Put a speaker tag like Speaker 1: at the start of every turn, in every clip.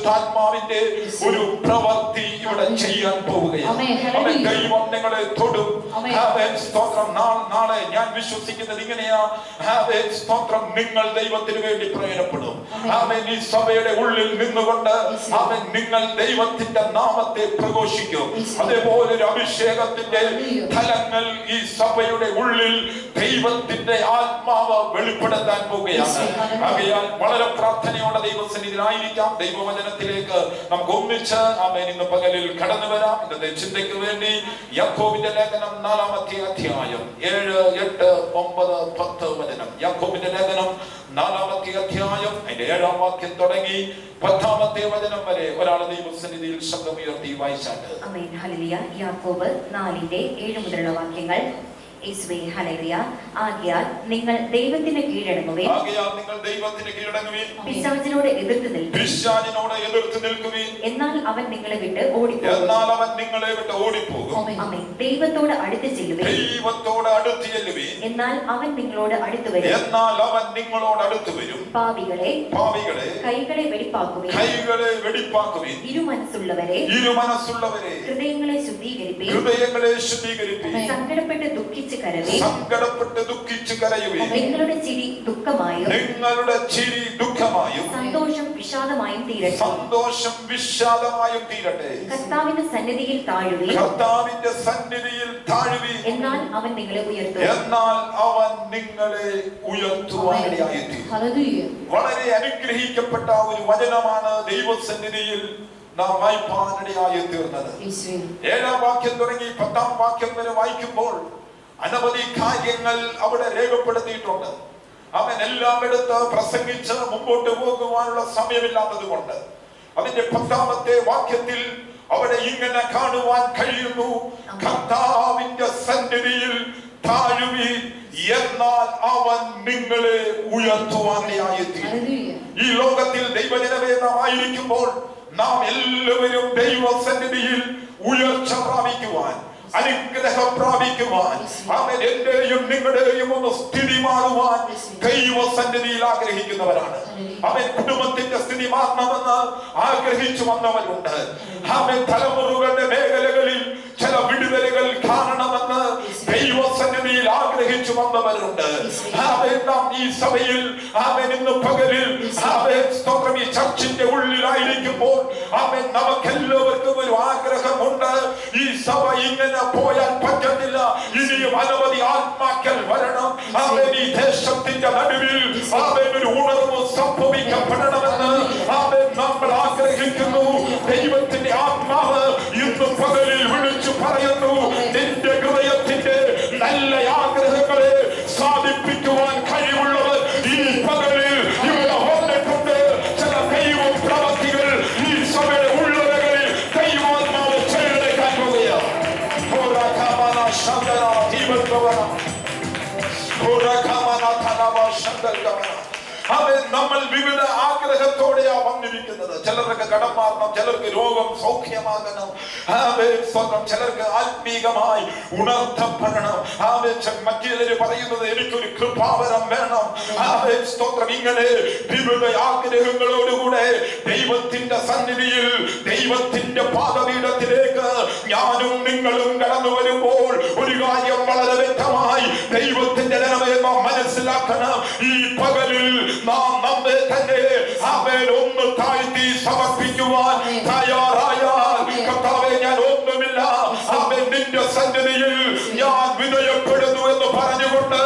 Speaker 1: പരിശുദ്ധാത്മാവിന്റെ ഒരു പ്രവൃത്തി ഇവിടെ ചെയ്യാൻ പോവുകയാണ്. ദൈവം നിങ്ങളെ തൊടും. സ്തോത്രം. നാളെ ഞാൻ വിശ്വസിക്കുന്നത് ഇങ്ങനെയാ. സ്തോത്രം. നിങ്ങൾ ദൈവത്തിന് വേണ്ടി പ്രയോജനപ്പെടും. ഈ സഭയുടെ ഉള്ളിൽ നിന്നുകൊണ്ട് നിങ്ങൾ ദൈവത്തിന്റെ നാമത്തെ പ്രഘോഷിക്കും. അതേപോലെ ഒരു അഭിഷേകത്തിന്റെ ഫലങ്ങൾ ഈ സഭയുടെ ഉള്ളിൽ ദൈവത്തിന്റെ ആത്മാവ് വെളിപ്പെടുത്താൻ പോവുകയാണ്. ആകയാൽ വളരെ പ്രാർത്ഥനയോടെ ദൈവസന്നിധിയിലായിരിക്കാം. ദൈവവചനത്തിലേക്ക് നമുക്ക് ഒന്നിച്ച് ഇന്ന് പകലിൽ കടന്നു വരാം. ഇന്നത്തെ ചിന്തയ്ക്ക് വേണ്ടി യാക്കോബിന്റെ ലേഖനം 4-ാമത്തെ അധ്യായം 7, 8, 9, 10 വചനം. യാക്കോബിന്റെ ലേഖനം 4-ാമത്തെ അധ്യായം അതിന്റെ 7-ാം വാക്യം തുടങ്ങി 10-ാമത്തെ വചനം വരെ ഒരാൾ ദൈവസന്നിധിയിൽ ശബ്ദമുയർത്തി വായിച്ചാട്ട്.
Speaker 2: ആമേൻ. ഹല്ലേലൂയ. യാക്കോബ് 4:7 മുതലുള്ള വാക്യങ്ങൾ. യേശുവേ ഹല്ലേലൂയ. ആകയാൽ നിങ്ങൾ ദൈവത്തിന് കീഴടങ്ങുവിൻ. പിശാചിനോട് എതിർത്ത് നിൽക്കുവിൻ. എന്നാൽ അവൻ നിങ്ങളെ വിട്ട് ഓടിപ്പോകും. ആമേൻ. ദൈവത്തോട് അടുത്ത് ചെല്ലുവിൻ. എന്നാൽ അവൻ നിങ്ങളോട് അടുത്ത് വരും. പാപികളെ കൈകളെ വെടിപ്പാക്കുവിൻ. ഇരുമനസ്സുള്ളവരെ ഹൃദയങ്ങളെ ശുദ്ധീകരിപ്പിൻ. സങ്കടപ്പെട്ട് ദുഃഖിച്ച് കരയുവിൻ. നിങ്ങളുടെ ചിരി ദുഃഖമായും സന്തോഷം വിഷാദമായും തീരട്ടെ. കർത്താവിന്റെ സന്നിധിയിൽ താഴുവിൻ. എന്നാൽ അവൻ നിങ്ങളെ ഉയർത്തുവാനിടയായിത്തീരും.
Speaker 1: വളരെ അനുഗ്രഹിക്കപ്പെട്ട ഒരു വചനമാണ് ദൈവസന്നിധിയിൽ നാം വായിപ്പാനിടയായി തീർന്നത്. 7-ാം വാക്യം തുടങ്ങി 10-ാം വാക്യം വരെ വായിക്കുമ്പോൾ അനവധി കാര്യങ്ങൾ അവിടെ രേഖപ്പെടുത്തിയിട്ടുണ്ട്. അവൻ എല്ലാം എടുത്ത് പ്രസംഗിച്ച് മുമ്പോട്ട് പോകുവാനുള്ള സമയമില്ലാത്തത് കൊണ്ട് അതിന്റെ 10-ാമത്തെ വാക്യത്തിൽ അവിടെ ഇങ്ങനെ കാണുവാൻ കഴിയുന്നു. കർത്താവിന്റെ സന്നിധിയിൽ താഴുവിൻ, എന്നാൽ അവൻ നിങ്ങളെ ഉയർത്തുവാനിടയായിത്തീരും. ഈ ലോകത്തിൽ ദൈവജനമേ നാം ആയിരിക്കുമ്പോൾ നാം എല്ലാവരും ദൈവസന്നിധിയിൽ ഉയർച്ച പ്രാപിക്കുവാൻ, അനുഗ്രഹം പ്രാപിക്കുവാൻ, അവൻ എന്റെയും നിങ്ങളുടെയും ഒന്ന് സ്ഥിതി മാറുവാൻ ദൈവസന്നിധിയിൽ ആഗ്രഹിക്കുന്നവരാണ്. അവൻ കുടുംബത്തിന്റെ സ്ഥിതി മാറണമെന്ന് ആഗ്രഹിച്ചു വന്നവരുണ്ട്. അവൻ തലമുറകളുടെ മേഖലകളിൽ ചില വിടുതലുകൾ കാണണമെന്ന് ദൈവസന്നിധിയിൽ ആഗ്രഹിച്ചു വന്നവരുണ്ട്. നാം ഈ സഭയിൽ ഇന്ന് പകലിൽ സ്തോത്രം ഈ ചർച്ചിന്റെ ഉള്ളിലായിരിക്കുമ്പോൾ നമുക്കെല്ലാവർക്കും ഒരു ആഗ്രഹമുണ്ട്. ഈ സഭ ഇങ്ങനെ പോയാൽ പറ്റത്തില്ല. ഇനിയും അനവധി ആത്മാക്കൾ വരണം. ഈ ദേശത്തിന്റെ നടുവിൽ ഒരു ഉണർവ് സംഭവിക്കപ്പെടണമെന്ന് നമ്മൾ ആഗ്രഹിക്കുന്നു. ദൈവത്തിന്റെ ആത്മാവ് ഇന്ന് പകലിൽ വിളിച്ചു പറയുന്നു, നിന്റെ ഹൃദയത്തിന്റെ നല്ല ആഗ്രഹങ്ങളെ സാധിപ്പിക്കുവാൻ കഴിവുള്ളവർ ഈ പകലിൽ ഇവിടെ വന്നിട്ടുണ്ട്. ചില ദൈവ പ്രവൃത്തികൾ ഈ സഭയുടെ ഉള്ളവകളിൽ ദൈവാത്മാവ് ചെയ്തെടുക്കാൻ പോവുകയാണ്. നമ്മൾ വിവിധ ആഗ്രഹത്തോടെയാ വന്നിരിക്കുന്നത്. ചിലർക്ക് കടം മാറണം, ചിലർക്ക് രോഗം സൗഖ്യമാകണം, ചിലർക്ക് ആത്മീകമായി ഉണർത്തപ്പെടണം. മറ്റേതൊരു പറയുന്നത് എനിക്കൊരു കൃപാവരം വേണം. സ്തോത്രം. ഇങ്ങനെ വിവിധ ആഗ്രഹങ്ങളോടുകൂടെ ദൈവത്തിന്റെ സന്നിധിയിൽ, ദൈവത്തിന്റെ പാദപീഠത്തിലേക്ക് ഞാനും നിങ്ങളും കടന്നു വരുമ്പോൾ ഒരു കാര്യം വളരെ വ്യക്തമായി ദൈവത്തിന്റെ ജനമേ നാം മനസ്സിലാക്കണം. ഈ പകലിൽ നാം നമ്മെ തന്നെ ഒന്ന് താഴ്ത്തി സമർപ്പിക്കുവാൻ തയ്യാറായാൽ, കർത്താവേ ഞാൻ ഒന്നുമില്ല, നിന്റെ സന്നിധിയിൽ ഞാൻ വിധേയപ്പെടുന്നു എന്ന് പറഞ്ഞുകൊണ്ട്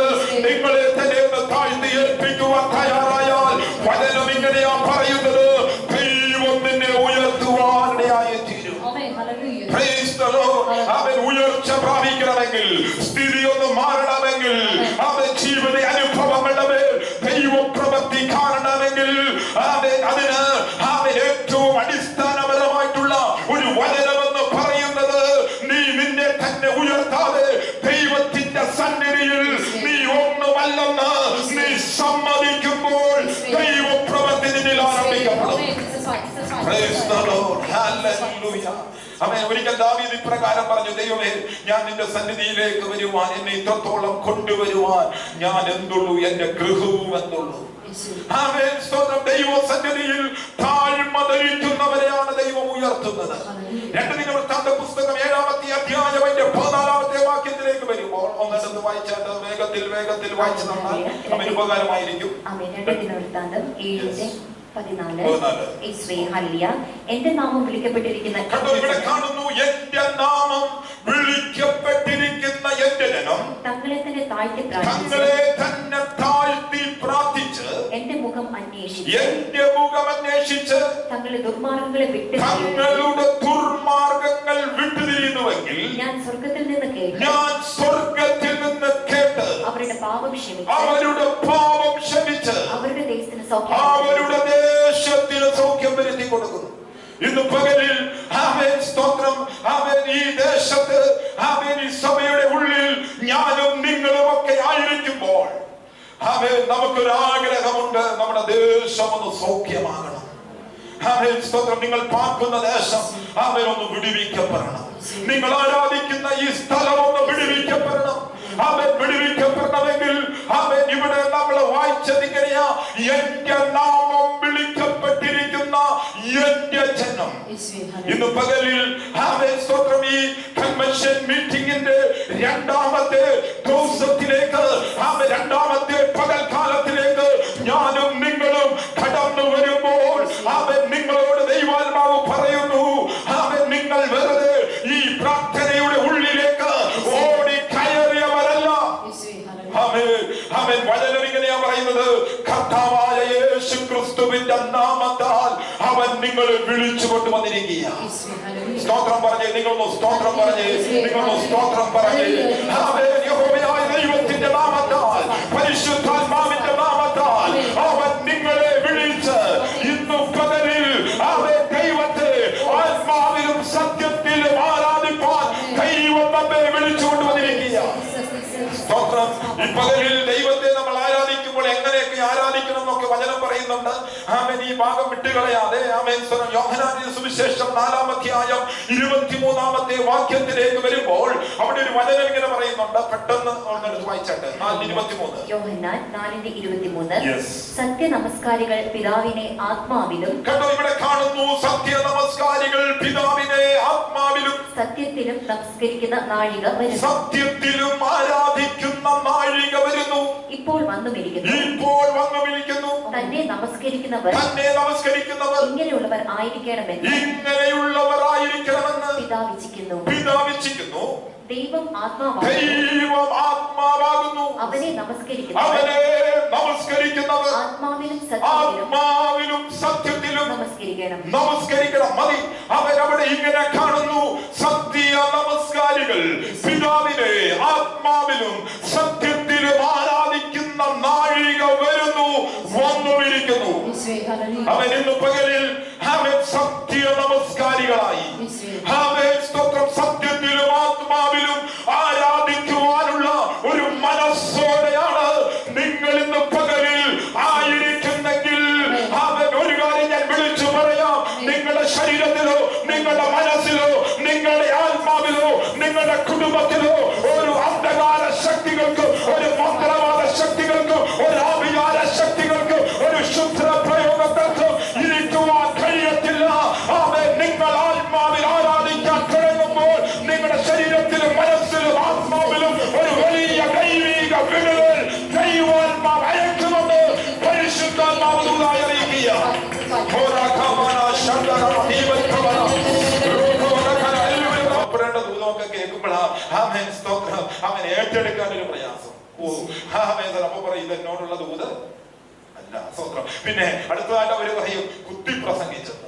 Speaker 1: നിങ്ങളെ തന്നെ ഒന്ന് താഴ്ത്തി ഏൽപ്പിക്കുവാൻ തയ്യാറായാൽ വചനം ഇങ്ങനെയാ പറയുന്നത്, ദൈവം നിന്നെ ഉയർത്തുവാനിടയായി തീരും. അവൻ ഉയർച്ച പ്രാപിക്കണമെങ്കിൽ, സ്ഥിതി ഒന്ന് മാറണമെങ്കിൽ, അവൻ ജീവിത അനുഭവങ്ങളുടെ മേൽ ദൈവപ്രവൃത്തി കാണണമെങ്കിൽ, അതിന് അവൻ ഏറ്റവും അടിസ്ഥാനപരമായിട്ടുള്ള ഒരു വചനമെന്ന് പറയുന്നത്, നീ നിന്നെ തന്നെ ഉയർത്താതെ ദൈവത്തിന്റെ സന്നിധിയിൽ നീ ഒന്നുമല്ലെന്ന് നീ സമ്മതിക്കുമ്പോൾ ദൈവപ്രവൃത്തി നിന്നിൽ ആരംഭിക്കപ്പെടും. ഒരിക്കൽ ദാവീദ് ഇപ്രകാരം പറഞ്ഞു, ദൈവമേ ഞാൻ നിന്റെ സന്നിധിയിലേക്ക് വരുവാൻ, എന്നെ ഇത്രത്തോളം കൊണ്ടുവരുവാൻ ഞാൻ എന്തുള്ളൂ, എന്റെ ഗൃഹവും എന്തുള്ളൂ. ആമേൻ. സ്തോത്രം. ദൈവസന്നിധിയിൽ താഴ്മ ധരിക്കുന്നവരെയാണ് ദൈവം ഉയർത്തുന്നത്. 2 ദിനവൃത്താന്ത പുസ്തകം 7-ാമത്തെ അധ്യായം 14-ാമത്തെ വാക്യത്തിലേക്ക് വരുമ്പോൾ ഒന്നെടുത്ത് വായിച്ചാൽ വേഗത്തിൽ വായിച്ചു തന്നാൽ അവന് ഉപകാരമായിരിക്കും.
Speaker 2: 2 ദിനവൃത്താന്തം 7:14. എന്റെ നാമം വിളിക്കപ്പെട്ടിരിക്കുന്ന
Speaker 1: ഇവിടെ കാണുന്നു, എന്റെ നാമം വിളിക്കപ്പെട്ടിരിക്കുന്ന എന്റെ ജനം
Speaker 2: തങ്ങളെ തന്നെ
Speaker 1: താഴ്ത്തി പ്രാർത്ഥിച്ച്
Speaker 2: എന്റെ മുഖം അന്വേഷിച്ച് തങ്ങളുടെ ദുർമാർഗങ്ങൾ
Speaker 1: വിട്ടുതിരിയുന്നുവെങ്കിൽ
Speaker 2: ഞാൻ സ്വർഗത്തിൽ നിന്ന്
Speaker 1: കേട്ട്
Speaker 2: അവരുടെ പാപം
Speaker 1: ക്ഷമിച്ച്
Speaker 2: അവരുടെ ദേശത്തിന്
Speaker 1: സൗഖ്യം വരുത്തി കൊടുക്കുന്നു. ഇന്ന് പകലിൽ ആമേൻ. സ്തോത്രം. ആമേൻ. ഈ ദേശത്ത് ആമേൻ, ഈ സഭയുടെ ഉള്ളിൽ ഞാനും നിങ്ങളും ഒക്കെ ആയിരിക്കുമ്പോൾ ആമേൻ, നമുക്കൊരു ആഗ്രഹമുണ്ട്, നമ്മുടെ ദേശം ഒന്ന് സൗഖ്യമാകണം. ആമേൻ. സ്തോത്രം. നിങ്ങൾ പാർക്കുന്ന ദേശം ആമേൻ ഒന്ന് വിടുവിക്കപ്പെടണം. നിങ്ങൾ ആരാധിക്കുന്ന ഈ സ്ഥലം ഒന്ന് വിടുവിക്കപ്പെടണം. ആമേൻ. വിടുവിക്കപ്പെടണമെങ്കിൽ ആമേൻ, ഇവിടെ നമ്മൾ വായിച്ചത് ഇങ്ങനെയാ, എന്റെ നാമം വിളിക്കപ്പെട്ടിരിക്കുന്ന എന്റെ ജനം. ഇന്ന് പകലിൽ ആമേൻ. സ്തോത്രം. ഈ കൺവെൻഷൻ മീറ്റിംഗിന്റെ 2-ാമത്തെ ദിവസത്തിലേക്ക് ആമേൻ, 2-ാമത്തെ പകൽക്കാലത്തിലേക്ക് ഞാനും നിങ്ങളും കടന്നു വരുമ്പോൾ ആമേൻ, നിങ്ങളോട് ദൈവാത്മാവ് പറയുന്നു, ആമേൻ, നിങ്ങൾ വെറുതെ ഈ പ്രാർത്ഥനയുടെ ഉള്ളിലേക്ക് ഓടി കയറിയവരല്ല. ആമേൻ. വചനം ഇങ്ങനെയാ പറയുന്നത്, കർത്താവായ യേശു ക്രിസ്തുവിന്റെ നാമത്താൽ അവൻ നിങ്ങളെ വിളിച്ചു കൊണ്ടുവന്നിരിക്കുക. സ്തോത്രം പറഞ്ഞേ, നിങ്ങളൊന്ന് സ്തോത്രം പറഞ്ഞേ, നിങ്ങളൊന്ന് സ്തോത്രം പറഞ്ഞേ. ആമേൻ. യഹോവയായ ദൈവത്തിന്റെ നാമത്താൽ, പരിശുദ്ധാത്മാവിന്റെ നാമത്താൽ അവൻ നിങ്ങളെ വിളിച്ച് ഇന്നു പകലിൽ ആമേൻ, ദൈവത്തെ ആത്മാവിലും സത്യത്തിലും ആരാധിപ്പാൻ ദൈവം നമ്മെ വിളിച്ചു കൊണ്ടുവന്നിരിക്കുക. സ്തോത്രം. ഈ പകലിൽ ദൈവത്തെ നമ്മൾ ആരാധിക്കുമ്പോൾ എങ്ങനെയൊക്കെ ആരാധിക്കണം എന്നൊക്കെ വചനം പറയുന്നുണ്ട്. ആമേൻ. ഈ ഭാഗം വിട്ടുകളയാതെ ആമേൻ. യോഹന്നാന്റെ സുവിശേഷം 4-ാം അധ്യായം 23-ാമത്തെ വാക്യത്തിലേക്ക് വരുമ്പോൾ അവിടെ ഒരു വചനം ഇങ്ങനെ പറയുന്നുണ്ട്. പെട്ടെന്ന് ഒന്നെടുത്ത് വായിച്ചാട്ടെ. 4:23.
Speaker 2: യോഹന്നാൻ 4:23. സത്യ നമസ്കാരികൾ പിതാവിനെ ആത്മാവിലും.
Speaker 1: കണ്ടോ, ഇവിടെ കാണുന്നു, സത്യ നമസ്കാരികൾ പിതാവിനെ ആത്മാവിലും
Speaker 2: സത്യത്തിലും നമസ്കരിക്കുന്ന നാഴിക വരുന്നു.
Speaker 1: സത്യത്തിലും ആരാധിക്കുന്ന നാഴിക വരുന്നു.
Speaker 2: ഇപ്പോൾ വന്നുമിരിക്കുന്നു. തന്നെ നമസ്കരിക്കുന്നവർ ഇങ്ങനെയുള്ളവർ ആയിരിക്കണമെന്ന്
Speaker 1: പിതാവിച്ഛിക്കുന്നു.
Speaker 2: ദൈവം ആത്മാവാകുന്നു. അവനെ നമസ്കരിക്കുന്നവർ ആത്മാവിലും സത്യത്തിലും
Speaker 1: നമസ്കരിക്കണം. മതി. അവരവിടെ ഇങ്ങനെ കാണുന്നു, സത്യ നമസ്കാരികൾ പിതാവിനെ ആത്മാവിലും സത്യത്തിലും ആരാധിക്കുന്ന നാഴിക വരുന്നു, വന്നുമിരിക്കുന്നു. അവൻ ഇന്ന് പകലിൽ അവൻ സത്യ നമസ്കാരികളായി അവൻ സ്തോത്രം സത്യത്തിലും ആത്മാവിലും ആരാധിക്കുവാനുള്ള ഒരു മനസ്സോടെയാണ് നിങ്ങൾ ഇന്ന് പകലിൽ ആയിരിക്കുന്നെങ്കിൽ അവൻ ഒരു കാര്യം ഞാൻ വിളിച്ചു പറയാം, നിങ്ങളുടെ ശരീരത്തിലോ നിങ്ങളുടെ മനസ്സിലോ നിങ്ങളുടെ ആത്മാവിലോ നിങ്ങളുടെ കുടുംബത്തിലോ ഒരു അന്ധകാര ശക്തികൾക്ക്, ഒരു മന്ത്രവാദ ശക്തികൾക്ക്, ഒരു ആഭിചാര ശക്തികൾക്ക്, ഒരു ശുദ്ര പ്രയോഗങ്ങൾക്ക് ഇരിക്കുവാൻ കഴിയത്തില്ല. അവൻ നിങ്ങൾ ആത്മാവിൽ ആരാധിക്കാൻ തുടങ്ങുമ്പോൾ നിങ്ങളുടെ ശരീരത്തിലും മനസ്സിലും ആത്മാവിലും ഒരു വലിയ ദൈവിക വിടുതൽ ദൈവാത്മാവ് അയക്കുന്നുണ്ട്. പരിശുദ്ധാത്മാവ് ദൂതായി അറിയിക്കുക. ദൂതമൊക്കെ കേൾക്കുമ്പോഴാ അവൻ ഏറ്റെടുക്കാൻ ഒരു പ്രയാസം. അപ്പൊ പറയും, ഇതെന്നോടുള്ള ദൂത് അല്ല. സ്തോത്രം. പിന്നെ അടുത്തതായിട്ട് അവര് പറയും, കുത്തി പ്രസംഗിച്ചത്.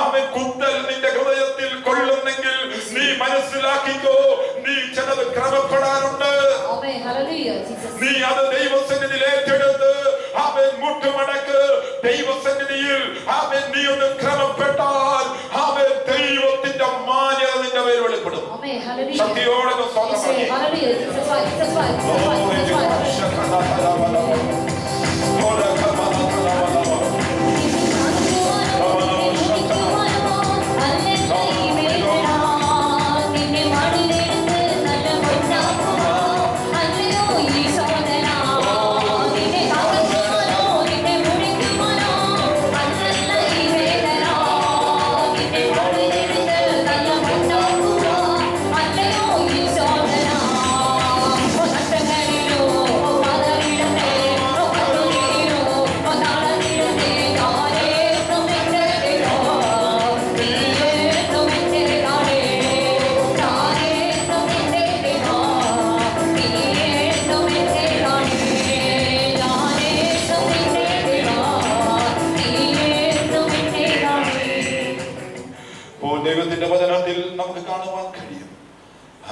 Speaker 1: അവൻ കുത്തൽ നിന്റെ ഹൃദയത്തിൽ കൊള്ളുന്നെങ്കിൽ നീ മനസ്സിലാക്കിക്കോ, നീ ചിലത് ക്രമപ്പെടാനുണ്ട്. നീ അത് ദൈവസന്നിധിയിൽ ഏറ്റെടുത്ത് അവൻ മുട്ടുമടക്ക്. ദൈവസന്നിധിയിൽ അവൻ നീ ഒന്ന് ക്രമപ്പെട്ടാൽ അവൻ ദൈവത്തിന്റെ മാന്യത നിന്റെ മേൽ വെളിപ്പെടും. ശക്തിയോടെ
Speaker 3: Hallelujah.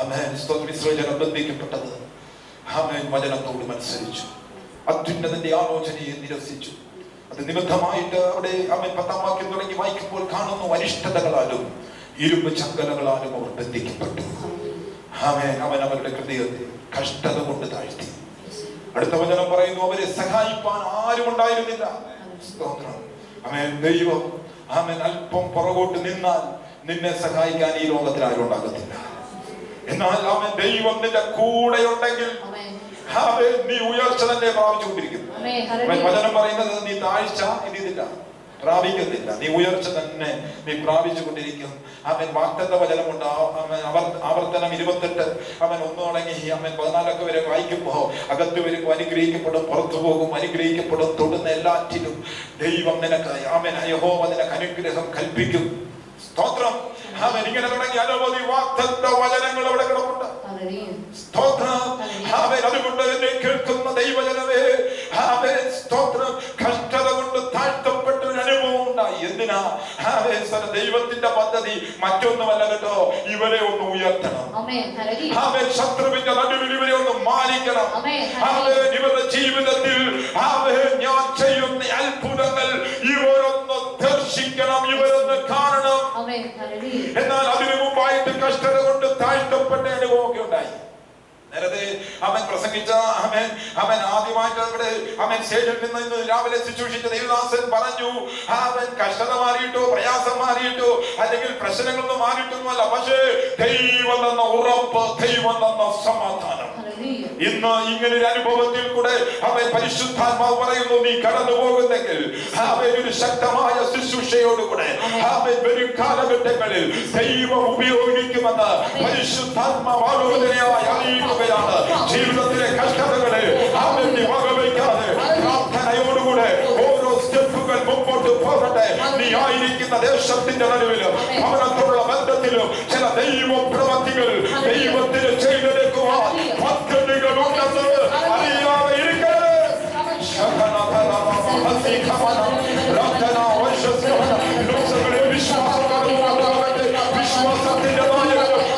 Speaker 1: ആമേൻ. സ്തോത്രം. ഇസ്രായേൽ ജനം ബന്ധിക്കപ്പെട്ടത് ആമേൻ വചനത്തോട് മത്സരിച്ചു, അത്യുന്നതന്റെ ആലോചനയെ നിരസിച്ചു. അത് നിമിത്തമായിട്ട് അവിടെ ആമേൻ 10-ാം വാക്യം തുടങ്ങി വായിക്കുമ്പോൾ കാണുന്നു, അനിഷ്ടതകളാലും ഇരുമ്പ് ചങ്കലകളാലും അവർ ബന്ധിക്കപ്പെട്ടു. ആമേൻ. അവൻ അവരുടെ ഹൃദയത്തെ കഷ്ടത കൊണ്ട് താഴ്ത്തി. അടുത്ത വചനം പറയുന്നു, അവരെ സഹായിപ്പാൻ ആരും ഉണ്ടായിരുന്നില്ല. സ്തോത്രം. ആമേൻ. ദൈവം ആമേൻ അല്പം പുറകോട്ട് നിന്നാൽ നിന്നെ സഹായിക്കാൻ ഈ ലോകത്തിൽ ആരും ഉണ്ടാകത്തില്ല. എന്നാൽ ആമേൻ ദൈവം നിന്റെ കൂടെ ഉണ്ടെങ്കിൽ ആമേൻ നീ ഉയർച്ച തന്നെ പ്രാപിച്ചുകൊണ്ടിരിക്കുന്നു. വചനം പറയുന്നത് നീ താഴ്ച ഇതില്ല, പ്രാപിക്കുന്നില്ല, നീ ഉയർച്ച തന്നെ നീ പ്രാപിച്ചുകൊണ്ടിരിക്കും. അവൻ വാഗ്ദത്ത വചനമുണ്ട്. ആവർത്തനം 28 അവൻ 1 തുടങ്ങി അവൻ 14 വരെ വായിക്കുമ്പോ, അകത്ത് വരുമ്പോ അനുഗ്രഹിക്കപ്പെടും, പുറത്തു പോകും അനുഗ്രഹിക്കപ്പെടും, തൊടുന്ന എല്ലാറ്റിലും ദൈവം നിനക്ക് ആമേൻ യഹോവ നിനക്ക് അനുഗ്രഹം കൽപ്പിക്കും. സ്തോത്രം. അവൻ ഇങ്ങനെ തുടങ്ങി അനവധി വാഗ്ദത്ത വചനങ്ങൾ അവിടെ കിടപ്പുണ്ട്. സ്തോത്രം. അവൻ അതുകൊണ്ട് എന്നെ കേൾക്കുന്ന ദൈവജനമേ, അവൻ സ്തോത്രം കഷ്ടത കൊണ്ട് താഴ്ത്തപ്പെട്ട ഒരു അനുഭവം ഉണ്ടായി. എന്തിനാ? ദൈവത്തിന്റെ പദ്ധതി മറ്റൊന്നുമല്ല കേട്ടോ, ഇവരെ ഒന്ന് ഉയർത്തണം. അവൻ ശത്രുവിന്റെ നടുവിൽ ഇവരെ ഒന്ന് മാനിക്കണം. അവൻ ഇവരുടെ ജീവിതത്തിൽ അവൻ ഞാൻ ചെയ്യുന്ന അത്ഭുതങ്ങൾ ഇവരൊന്ന് ദർശിക്കണം, ഇവരൊന്ന് കാണണം. എന്നാൽ അതിനു മുമ്പായിട്ട് കഷ്ടത കൊണ്ട് താഴ്ത്തപ്പെട്ട അനുഭവമൊക്കെ ഉണ്ടായി. നേരത്തെ അവൻ പ്രസംഗിച്ച അവൻ ആദ്യമായിട്ട് അവിടെ അവൻ സ്റ്റേജിൽ നിന്ന് രാവിലെ ശുശ്രൂഷിച്ച ദേവദാസൻ പറഞ്ഞു, അവൻ കഷ്ടത മാറിയിട്ടോ പ്രയാസം മാറിയിട്ടോ അല്ലെങ്കിൽ പ്രശ്നങ്ങളൊന്നും മാറിയിട്ടൊന്നുമല്ല, പക്ഷേ ദൈവം എന്ന ഉറപ്പ്, ദൈവം എന്ന സമാധാനം. ഇന്ന് ഇങ്ങനൊരു അനുഭവത്തിൽ കൂടെ അവൻ പരിശുദ്ധാത്മാവ് പറയുന്നു, നീ കടന്നു പോകുന്നെങ്കിൽ അവൻ ഒരു ശക്തമായ ശുശ്രൂഷയോടുകൂടെ അവൻ വരും കാലഘട്ടങ്ങളിൽ ദൈവം ഉപയോഗിക്കുമെന്ന് പരിശുദ്ധാത്മാവ് ആലോചനയായി അറിയിക്കുകയാണ്. ജീവിതത്തിലെ കഷ്ടതകളെ അവൻ വകവയ്ക്കാതെ പ്രാർത്ഥനയോടുകൂടെ ഓരോ സ്റ്റെപ്പുകൾ മുമ്പോട്ട് പോകട്ടെ. നീ ആയിരിക്കുന്ന ദേശത്തിന്റെ നടുവിലും ഭവനത്തോടുള്ള ബന്ധത്തിലും ചില ദൈവ പ്രവൃത്തികൾ ദൈവത്തിന് ചെയ്തെടുക്കുവാൻ പദ്ധതികൾ ഉണ്ടെന്ന് അറിയാതെ ഇരിക്കരുത്. വിശ്വാസത്തിന്റെ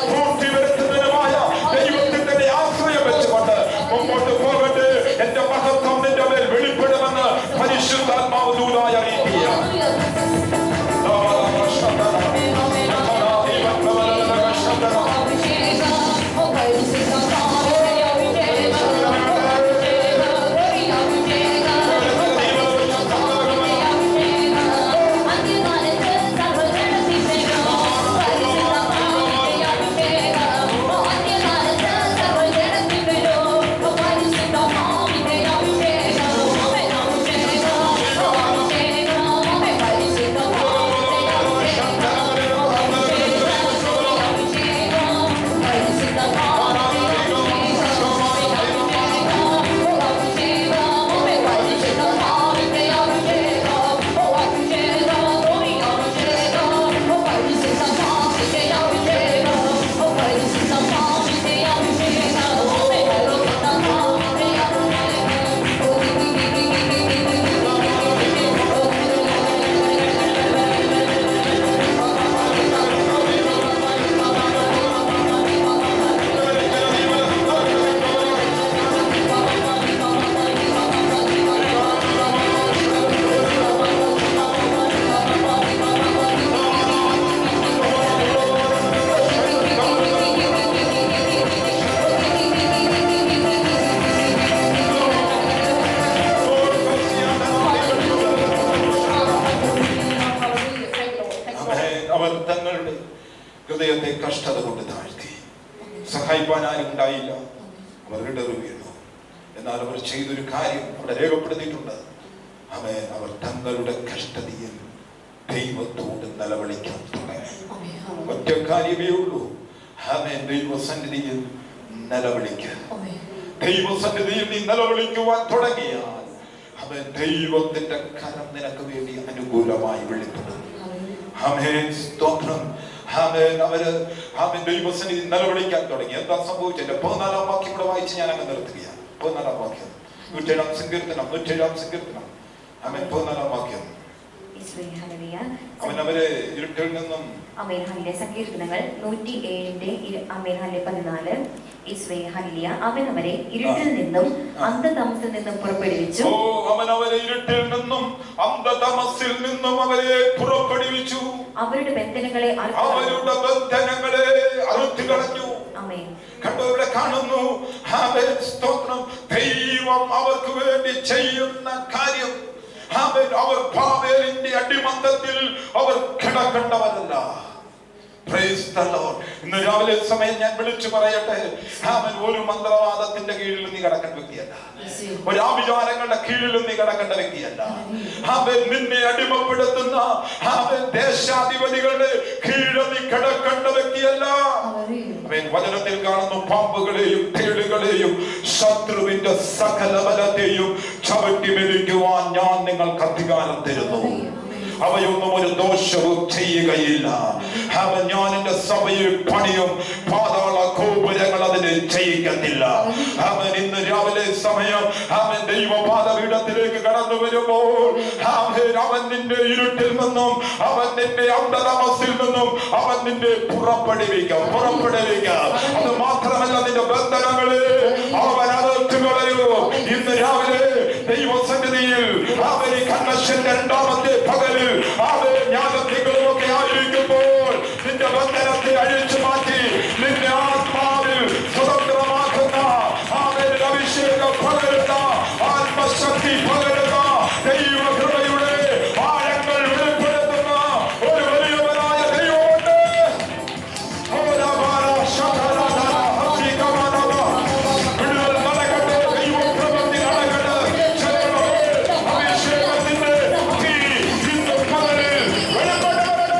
Speaker 1: പൂർത്തി വരുത്തുന്നതിനുമായ ദൈവത്തിന്റെ ആശ്രയം വെച്ചുകൊണ്ട് മുമ്പോട്ട് പോകട്ടെ. എന്റെ മഹത്വം നിന്റെ മേൽ വെളിപ്പെടുമെന്ന് പരിശുദ്ധാത്മാവ് ദൂതായി അറിയിക്കുകയാണ്. ഹൃദയത്തെ കഷ്ടത കൊണ്ട് താഴ്ത്തി. സഹായിപ്പാൻ ആരും ഉണ്ടായില്ല, അവർ ഇടറി വീണു. എന്നാൽ അവർ ചെയ്തൊരു കാര്യം അവിടെ രേഖപ്പെടുത്തിയിട്ടുണ്ട്. അവർ തങ്ങളുടെ കഷ്ടതയിൽ ദൈവത്തോട് നിലവിളിക്കാൻ തുടങ്ങി. ഒറ്റ കാര്യമേ ഉള്ളൂ, ദൈവസന്നിധിയിൽ നിലവിളിക്കുക. ദൈവസന്നിധിയിൽ നീ നിലവിളിക്കുവാൻ തുടങ്ങിയാൽ ദൈവത്തിന്റെ കരം നിനക്ക് വേണ്ടി അനുകൂലമായി വെളിപ്പെടും. സ്തോത്രം. അവര് ദൈവസന്നിധി നിലവിളിക്കാൻ തുടങ്ങി. എന്താ സംഭവിച്ചത്? 14-ാം വാക്യം കൂടെ വായിച്ച് ഞാൻ അങ്ങ് നിർത്തുകയാണ്. 14-ാം വാക്യം 107-ാം സങ്കീർത്തനം 14-ാം വാക്യം. അവരെ ഇരുട്ടിൽ നിന്നും
Speaker 2: അമേൻ ഹല്ലേലൂയ. സങ്കീർത്തനങ്ങൾ 107 അമേൻ ഹല്ലേലൂയ 14 യേശുവേ ഹല്ലേലൂയ. അവൻ അവരെ ഇരുട്ടിൽ നിന്നും അന്ധതമസിൽ നിന്നും പുറപ്പെടുവിച്ചു.
Speaker 1: അവൻ അവരെ ഇരുട്ടിൽ നിന്നും അന്ധതമസിൽ നിന്നും അവരെ പുറപ്പെടുവിച്ചു.
Speaker 2: അവരുടെ ബന്ധനങ്ങളെ
Speaker 1: അറുത്തു കളഞ്ഞു.
Speaker 2: ആമേൻ.
Speaker 1: കണ്ടോ, ഇവിടെ കാണുന്നു. ആമേൻ, സ്തോത്രം. ദൈവം അവർക്ക് വേണ്ടി ചെയ്യുന്ന കാര്യം. ആമേൻ. അവർ ബാബേലിന്റെ അടിമത്തത്തിൽ അവർ കിടക്കേണ്ടവരല്ല. Praise the Lord. ഇന്ന് രാവിലെ സമയം ഞാൻ വിളിച്ചു പറയട്ടെ, അവൻ ഒരു മന്ത്രവാദത്തിന്റെ കീഴിൽ നീ കിടക്കേണ്ട വ്യക്തിയല്ല, ഒരു ആഭിചാരങ്ങളുടെ കീഴിലും നീ കിടക്കേണ്ട വ്യക്തിയല്ല. അവൻ നിന്നെ അടിമപ്പെടുത്തുന്ന അവൻ ദേശാധിപതികളുടെ കീഴിൽ നീ കിടക്കേണ്ട വ്യക്തിയല്ല. അവൻ വചനത്തിൽ കാണുന്നു, പാമ്പുകളെയും തേളുകളെയും ശത്രുവിന്റെ സകല ബലത്തെയും ചവിട്ടി മെതിക്കുവാൻ ഞാൻ നിങ്ങൾക്ക് അധികാരം തരുന്നു. അവയൊന്നും ഒരു ദോഷവും ചെയ്യുകയില്ല. അവൻ ഞാൻ എന്റെ സഭയിൽ പണിയും, പാതാള ഗോപുരങ്ങൾ അതിനെ ചെയ്യിക്കത്തില്ല. അവൻ ഇന്ന് രാവിലെ സമയം അവൻ ദൈവപാദപീഠത്തിലേക്ക് കടന്നു വരുമ്പോൾ അവൻ നിന്റെ ഇരുട്ടിൽ നിന്നും, അവൻ നിന്റെ അന്ധതമസിൽ നിന്നും അവൻ നിന്നെ പുറപ്പെടുവിക്കാം. അത് മാത്രമല്ല, നിന്റെ ബന്ധനങ്ങളെ അവൻ അകറ്റുകളയോ. ഇന്ന് രാവിലെ ദൈവസന്നിധിയിൽ അവൻ ഈ കൺവെൻഷന്റെ രണ്ടാമത്തെ പകലിൽ അവൻ ജ്ഞാനത്തികളൊക്കെ ആയിരിക്കുമ്പോൾ നിന്റെ ബന്ധനത്തെ അഴിച്ചു മാറ്റി നിന്റെ ആത്മാവിൽ സ്വതന്ത്രമാക്കുന്ന അവൻ അഭിഷേകം പകരുന്ന, ആത്മശക്തി പകരുന്ന, ദൈവകൃപയുടെ ആഴങ്ങൾ വെളിപ്പെടുത്തുന്ന ഒരു വലിയവനായ ദൈവമുണ്ട്. വിടുതൽ നടക്കട്ടെ, ദൈവപ്രവൃത്തി നടക്കട്ടെ. അഭിഷേകത്തിന്റെ ഇന്ന് പകലിൽ വെളിപ്പെടട്ടെ.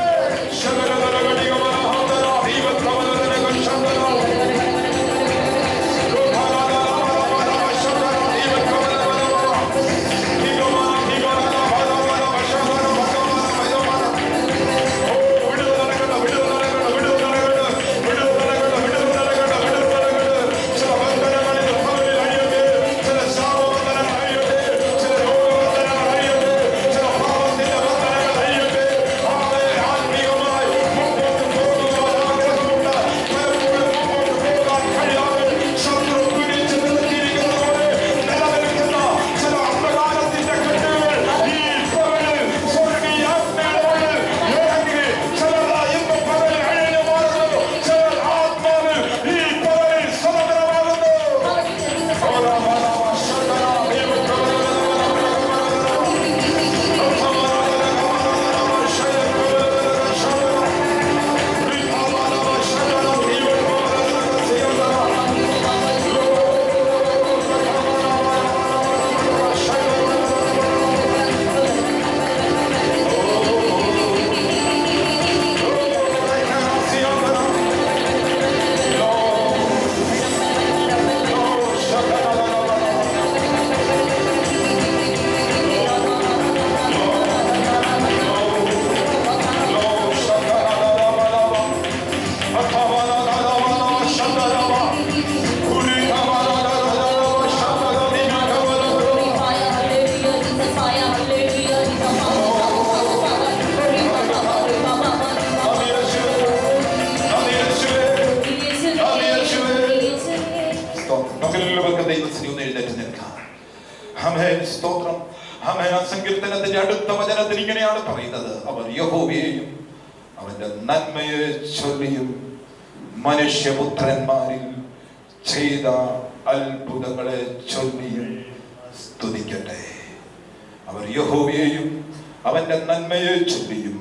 Speaker 1: സ്തോത്രം. സങ്കീർത്തനത്തിന്റെ അടുത്ത വചനത്തിൽ ഇങ്ങനെയാണ് പറയുന്നത്, അവർ യഹോവയെയും അവന്റെ നന്മയെ ചൊല്ലിയും മനുഷ്യപുത്രന്മാരിൽ ചെയ്ത അത്ഭുതങ്ങളെ ചൊല്ലിയും സ്തുതിക്കട്ടെ. അവർ യഹോവയെയും അവന്റെ നന്മയെ ചൊല്ലിയും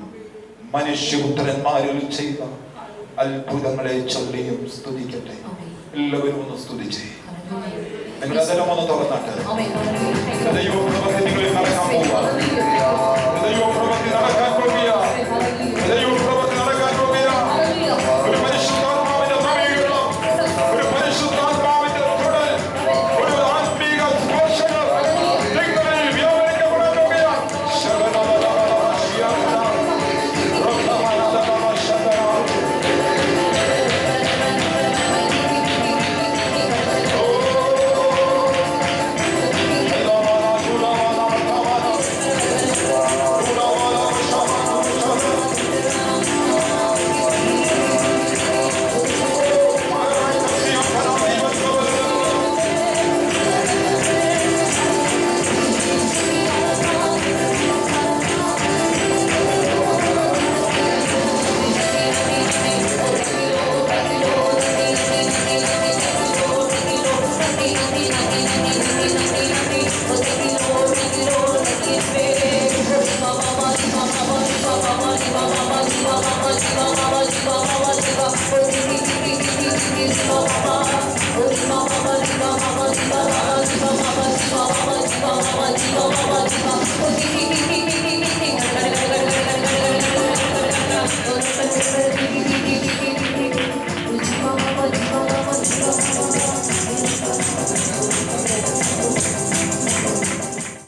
Speaker 1: മനുഷ്യപുത്രന്മാരിൽ ചെയ്ത അത്ഭുതങ്ങളെ ചൊല്ലിയും സ്തുതിക്കട്ടെ. എല്ലാവരും ഒന്ന് സ്തുതിച്ചേ. നിങ്ങൾ അതെല്ലാം ഒന്ന് തുറന്നാട്ടെ. ദൈവപ്രവൃത്തി നിങ്ങളിൽ നടക്കാൻ പോവുക. ദൈവപ്രവൃത്തി നടക്കാൻ പോവുക. ദൈവപ്രവൃത്തി നടക്കാൻ പോവുക. ഒരു പരിശുദ്ധാത്മാവിന്റെ നവീകരണം, ഒരു പരിശുദ്ധാത്മാവിന്റെ തൊടൽ, ഒരു ആത്മീക സ്പർശനം നിങ്ങളിൽ വ്യാപരിക്കപ്പെടാൻ പോവുകയാണ്. Come on.
Speaker 2: Thank you.